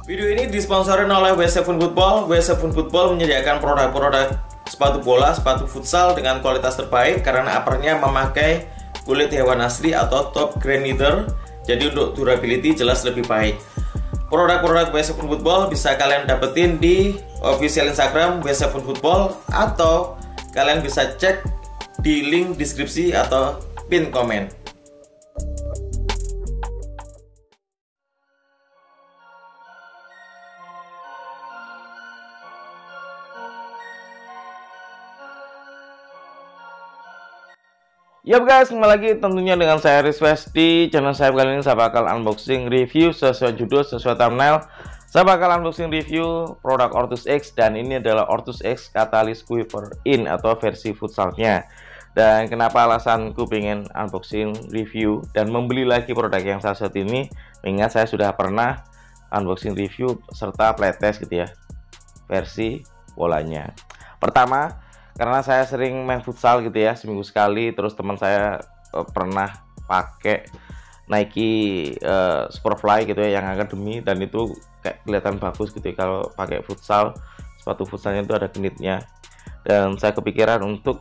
Video ini disponsori oleh W7 Football. W7 Football menyediakan produk-produk sepatu bola, sepatu futsal dengan kualitas terbaik karena uppernya memakai kulit hewan asli atau top grain leather. Jadi untuk durability jelas lebih baik. Produk-produk W7 Football bisa kalian dapetin di official Instagram W7 Football atau kalian bisa cek di link deskripsi atau pin komen. Yup guys, kembali lagi tentunya dengan saya Rizwes. Di channel saya kali ini saya bakal unboxing review sesuai judul, sesuai thumbnail. Saya bakal unboxing review produk Ortus X, dan ini adalah Ortus X Catalyst Quiver In atau versi futsalnya. Dan kenapa alasanku pengen unboxing review dan membeli lagi produk yang satu ini, mengingat saya sudah pernah unboxing review serta playtest gitu ya, versi bolanya. Pertama, karena saya sering main futsal gitu ya, seminggu sekali. Terus teman saya pernah pakai Nike Superfly gitu ya, yang akademi, dan itu kayak kelihatan bagus gitu ya kalau pakai futsal. Sepatu futsalnya itu ada genitnya, dan saya kepikiran untuk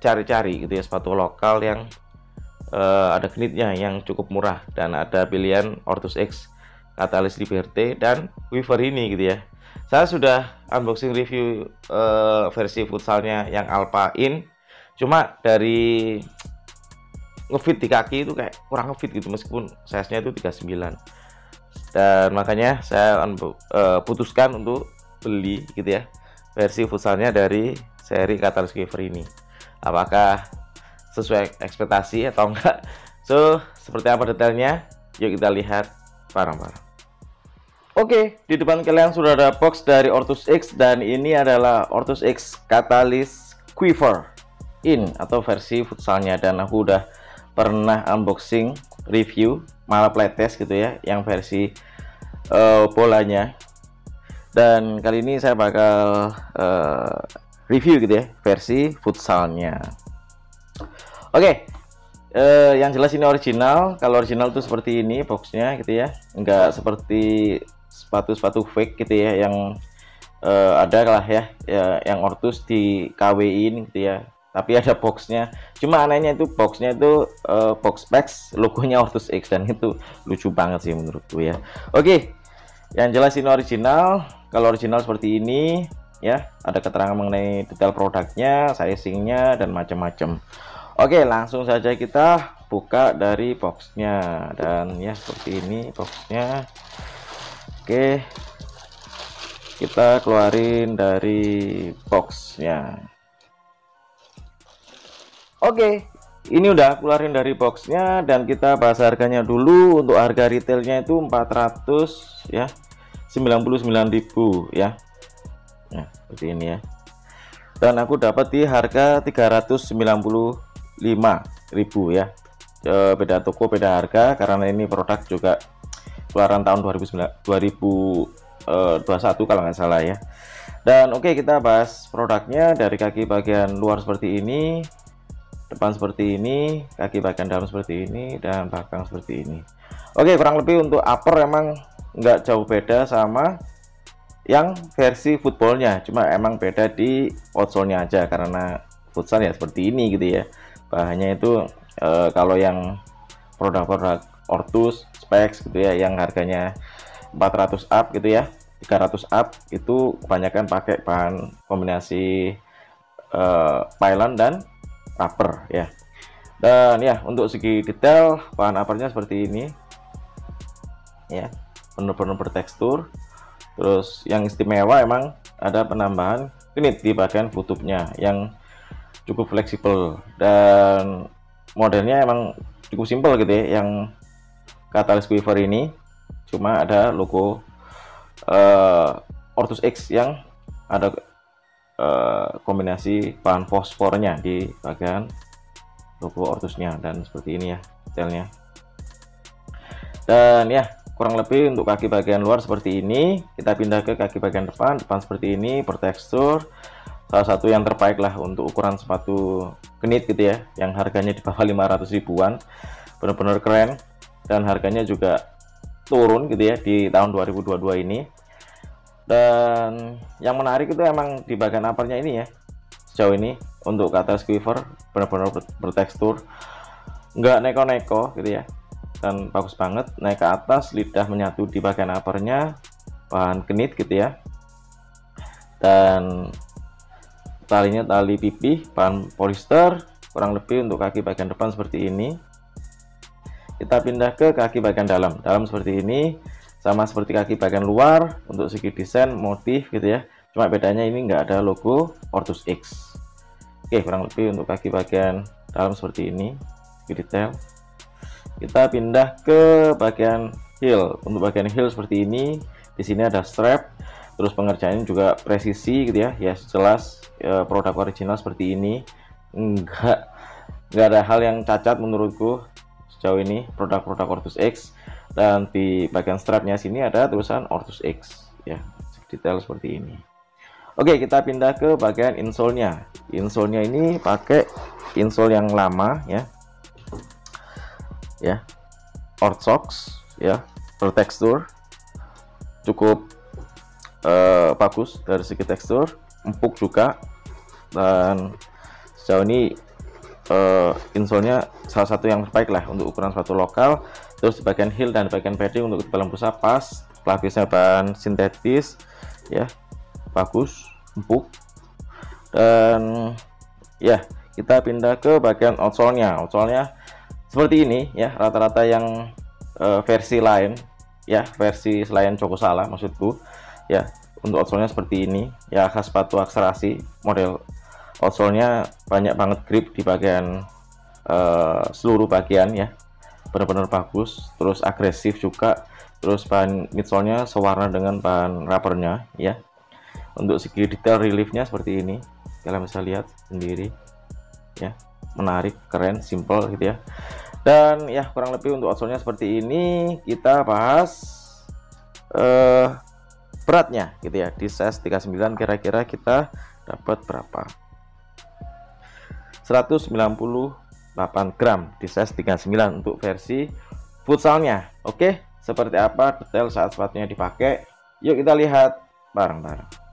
cari-cari gitu ya sepatu lokal yang ada genitnya yang cukup murah, dan ada pilihan Ortus X Catalyst Liberté dan Quiver ini gitu ya. Saya sudah unboxing review versi futsalnya yang Alpha In, cuma dari ngefit di kaki itu kayak kurang ngefit gitu, meskipun size-nya itu 39, dan makanya saya putuskan untuk beli gitu ya versi futsalnya dari seri Catalyst Quiver ini. Apakah sesuai ekspektasi atau enggak? So, seperti apa detailnya? Yuk kita lihat bareng-bareng. Oke, di depan kalian sudah ada box dari Ortus X, dan ini adalah Ortus X Catalyst Quiver In atau versi futsalnya, dan aku udah pernah unboxing review, malah playtest gitu ya, yang versi bolanya. Dan kali ini saya bakal review gitu ya versi futsalnya. Oke, yang jelas ini original. Kalau original tuh seperti ini boxnya gitu ya, enggak seperti sepatu-sepatu fake gitu ya yang ada lah ya, yang Ortus di KW-in gitu ya, tapi ada boxnya. Cuma anehnya itu boxnya itu box packs logonya Ortus X, dan itu lucu banget sih menurutku ya. Oke, yang jelas ini original. Kalau original seperti ini ya, ada keterangan mengenai detail produknya, sizingnya, dan macam-macam. Oke, langsung saja kita buka dari boxnya, dan ya seperti ini boxnya. Oke, kita keluarin dari boxnya. Oke, ini udah keluarin dari boxnya, dan kita bahas harganya dulu. Untuk harga retailnya itu 400 ya, 99.000 ya. Nah, seperti ini ya. Dan aku dapat di harga 395.000 ya. Beda toko, beda harga, karena ini produk juga keluaran tahun 2021 kalau nggak salah ya. Dan oke, kita bahas produknya. Dari kaki bagian luar seperti ini, depan seperti ini, kaki bagian dalam seperti ini, dan belakang seperti ini. Oke, kurang lebih untuk upper emang nggak jauh beda sama yang versi footballnya, cuma emang beda di outsole-nya aja, karena futsal ya seperti ini gitu ya. Bahannya itu kalau yang produk-produk Ortus Specs gitu ya, yang harganya 400 up gitu ya, 300 up, itu kebanyakan pakai bahan kombinasi pylon dan rubber ya. Dan ya, untuk segi detail bahan uppernya seperti ini ya, benar-benar bertekstur. Terus yang istimewa emang ada penambahan knit di bagian tutupnya yang cukup fleksibel, dan modelnya emang cukup simpel gitu ya yang Catalyst Quiver ini. Cuma ada logo Ortus X yang ada kombinasi bahan fosfornya di bagian logo Ortusnya, dan seperti ini ya detailnya. Dan ya, kurang lebih untuk kaki bagian luar seperti ini. Kita pindah ke kaki bagian depan. Depan seperti ini, bertekstur. Salah satu yang terbaik lah untuk ukuran sepatu knit gitu ya, yang harganya di bawah 500 ribuan. Benar-benar keren, dan harganya juga turun gitu ya di tahun 2022 ini. Dan yang menarik itu emang di bagian uppernya ini ya, sejauh ini untuk kata squiver benar-benar bertekstur, nggak neko-neko gitu ya, dan bagus banget. Naik ke atas, lidah menyatu di bagian uppernya, bahan kenit gitu ya, dan talinya tali pipih bahan polyester, kurang lebih untuk kaki bagian depan seperti ini. Kita pindah ke kaki bagian dalam seperti ini, sama seperti kaki bagian luar. Untuk segi desain motif gitu ya, cuma bedanya ini nggak ada logo Ortus X. Oke, kurang lebih untuk kaki bagian dalam seperti ini, detail. Kita pindah ke bagian heel. Untuk bagian heel seperti ini, di sini ada strap, terus pengerjaannya juga presisi gitu ya, ya jelas produk original seperti ini. Nggak ada hal yang cacat menurutku sejauh ini produk-produk Ortus X. Dan di bagian strapnya sini ada tulisan Ortus X ya, detail seperti ini. Oke, kita pindah ke bagian insole-nya. Insole-nya ini pakai insole yang lama ya, Orthox ya, bertekstur cukup bagus dari segi tekstur, empuk juga. Dan sejauh ini insole-nya salah satu yang terbaik lah untuk ukuran sepatu lokal. Terus di bagian heel dan bagian padding untuk ketebalan busa pas, lapisnya bahan sintetis ya, bagus, empuk. Dan ya, kita pindah ke bagian outsole-nya. Outsole-nya seperti ini ya, rata-rata yang versi lain ya, versi selain Joko Salah maksudku ya. Untuk outsole-nya seperti ini ya, khas sepatu akselerasi. Model outsole-nya banyak banget grip di bagian seluruh bagian ya, benar-benar bagus, terus agresif juga. Terus bahan midsole-nya sewarna dengan bahan rubbernya ya. Untuk segi detail reliefnya seperti ini, kalian bisa lihat sendiri ya, menarik, keren, simple gitu ya. Dan ya, kurang lebih untuk outsole-nya seperti ini. Kita bahas beratnya gitu ya. Di size 39 kira-kira kita dapat berapa? 198 gram di size 39 untuk versi futsalnya. Oke, seperti apa detail saat sepatunya dipakai? Yuk kita lihat bareng-bareng.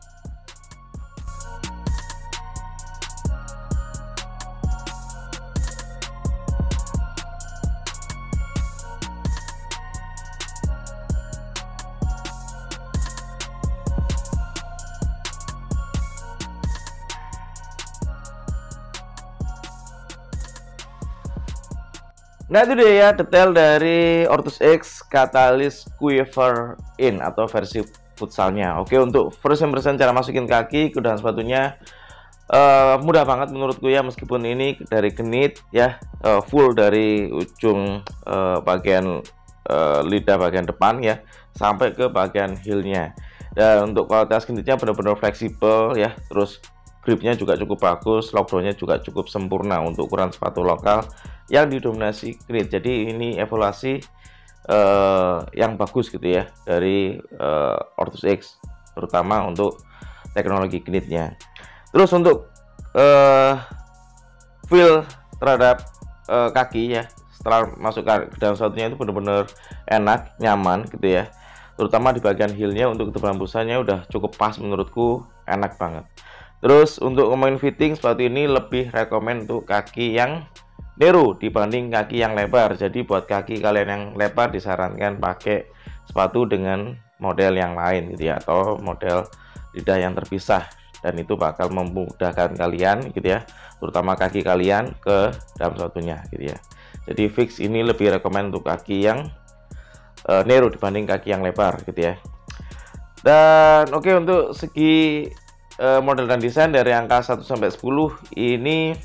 Nah, itu dia ya detail dari Ortus X Catalyst Quiver In atau versi futsalnya. Oke, untuk first impression cara masukin kaki ke dalam sepatunya mudah banget menurutku ya, meskipun ini dari kenit ya, full dari ujung bagian lidah bagian depan ya sampai ke bagian heelnya. Dan untuk kualitas kenitnya benar-benar fleksibel ya, terus gripnya juga cukup bagus, lockdownnya juga cukup sempurna untuk ukuran sepatu lokal yang didominasi knit. Jadi ini evaluasi yang bagus gitu ya dari Ortus X, terutama untuk teknologi knitnya. Terus untuk feel terhadap kaki ya, setelah masuk ke dalam sepatunya itu benar-benar enak, nyaman gitu ya. Terutama di bagian heelnya, untuk ketebalan busanya udah cukup pas menurutku, enak banget. Terus untuk ngomongin fitting, sepatu ini lebih rekomend untuk kaki yang narrow dibanding kaki yang lebar. Jadi buat kaki kalian yang lebar disarankan pakai sepatu dengan model yang lain gitu ya, atau model lidah yang terpisah, dan itu bakal memudahkan kalian gitu ya, terutama kaki kalian ke dalam sepatunya gitu ya. Jadi fix ini lebih rekomend untuk kaki yang narrow dibanding kaki yang lebar gitu ya. Dan oke, untuk segi model dan desain dari angka 1 sampai 10 ini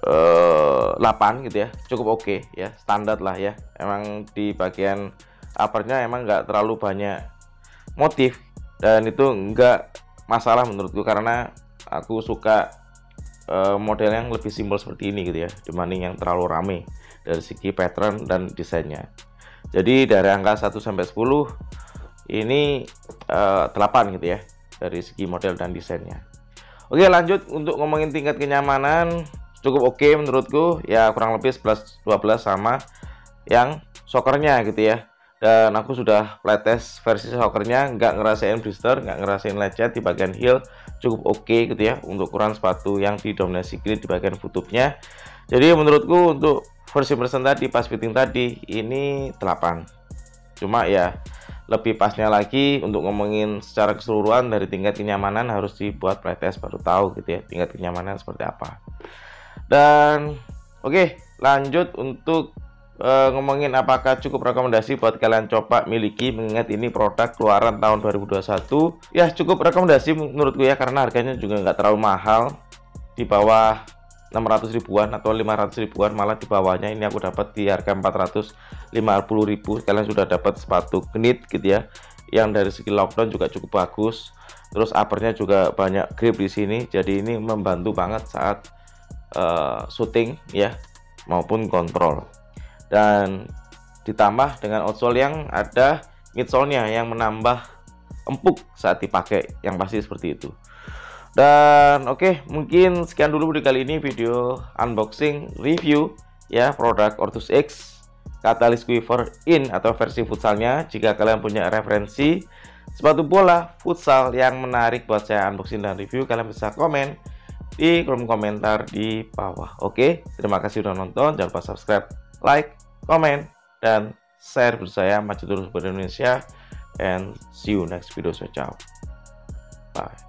8 gitu ya, cukup oke ya, standar lah ya. Emang di bagian uppernya emang nggak terlalu banyak motif, dan itu nggak masalah menurutku, karena aku suka model yang lebih simpel seperti ini gitu ya, dibanding yang terlalu rame dari segi pattern dan desainnya. Jadi dari angka 1 sampai 10 ini 8 gitu ya dari segi model dan desainnya. Oke, lanjut untuk ngomongin tingkat kenyamanan, cukup oke menurutku ya, kurang lebih 11-12 sama yang sokernya gitu ya. Dan aku sudah playtest versi sokernya, nggak ngerasain blister, nggak ngerasain lecet di bagian heel, cukup oke gitu ya untuk ukuran sepatu yang didominasi kiri di bagian futupnya. Jadi menurutku untuk versi person tadi pas fitting tadi ini 8. Cuma ya lebih pasnya lagi untuk ngomongin secara keseluruhan dari tingkat kenyamanan harus dibuat playtest baru tahu gitu ya tingkat kenyamanan seperti apa. Dan oke, lanjut untuk ngomongin apakah cukup rekomendasi buat kalian coba miliki, mengingat ini produk keluaran tahun 2021. Ya cukup rekomendasi menurutku ya, karena harganya juga nggak terlalu mahal, di bawah 600 ribuan atau 500 ribuan, malah di bawahnya ini aku dapat di harga 450.000. Kalian sudah dapat sepatu knit gitu ya, yang dari segi lockdown juga cukup bagus, terus uppernya juga banyak grip di sini, jadi ini membantu banget saat shooting ya maupun kontrol. Dan ditambah dengan outsole yang ada midsole-nya yang menambah empuk saat dipakai, yang pasti seperti itu. Dan oke, mungkin sekian dulu di kali ini video unboxing review ya produk Ortus X Catalyst Quiver In atau versi futsalnya. Jika kalian punya referensi sepatu bola futsal yang menarik buat saya unboxing dan review, kalian bisa komen di kolom komentar di bawah. Oke, terima kasih sudah nonton. Jangan lupa subscribe, like, komen, dan share bersama saya maju terus ber Indonesia. And see you next video. So ciao, bye.